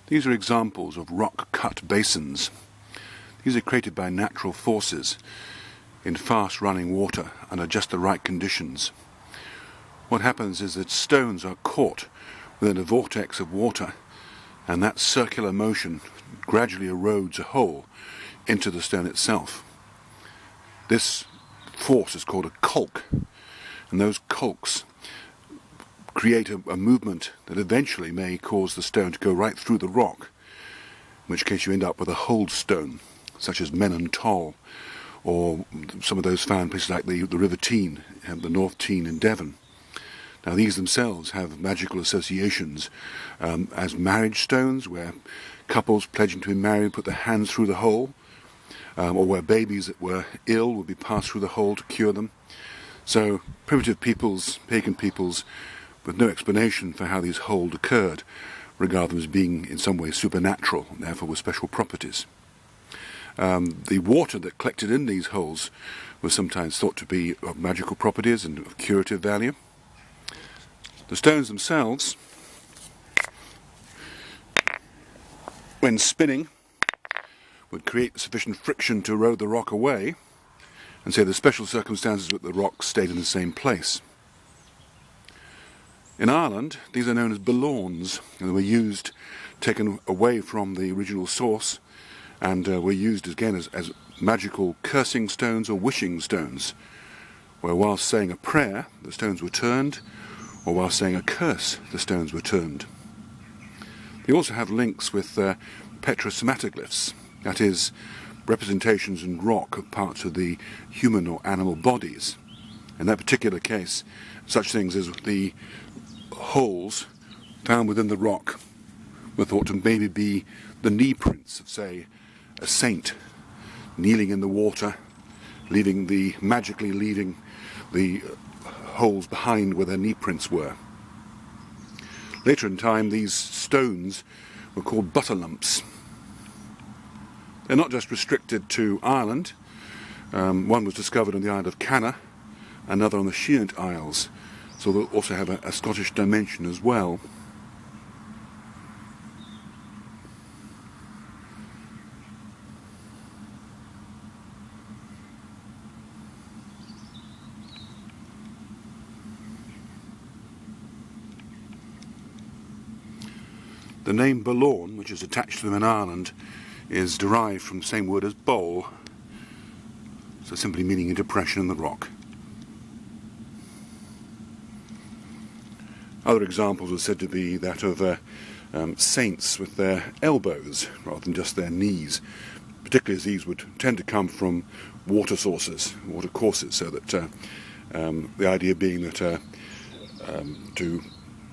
These are examples of rock-cut basins. These are created by natural forces in fast-running water under just the right conditions. What happens is that stones are caught within a vortex of water, and that circular motion gradually erodes a hole into the stone itself. This force is called a colk, and those colks create a movement that eventually may cause the stone to go right through the rock, in which case you end up with a holed stone, such as Menon Toll, or some of those found in places like the River Tean, and the North Tean in Devon. Now these themselves have magical associations as marriage stones, where couples pledging to be married put their hands through the hole, or where babies that were ill would be passed through the hole to cure them. So primitive peoples, pagan peoples, with no explanation for how these holes occurred, regard them as being in some way supernatural, and therefore with special properties. The water that collected in these holes was sometimes thought to be of magical properties and of curative value. The stones themselves, when spinning, would create sufficient friction to erode the rock away, and so the special circumstances that the rock stayed in the same place. In Ireland, these are known as Bullauns, and they were used, taken away from the original source, and were used again as magical cursing stones or wishing stones, where whilst saying a prayer, the stones were turned, or while saying a curse, the stones were turned. They also have links with petrosomatoglyphs, that is, representations in rock of parts of the human or animal bodies. In that particular case, such things as the holes found within the rock were thought to maybe be the knee prints of, say, a saint kneeling in the water, magically leaving the holes behind where their knee prints were. Later in time, these stones were called butter lumps. They're not just restricted to Ireland. One was discovered on the island of Canna, another on the Sheernut Isles, so they'll also have a Scottish dimension as well. The name Bullaun, which is attached to them in Ireland, is derived from the same word as bowl, so simply meaning a depression in the rock. Other examples are said to be that of saints with their elbows rather than just their knees, particularly as these would tend to come from water sources, water courses, so that the idea being that to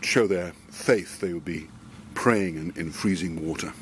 show their faith they would be praying in freezing water.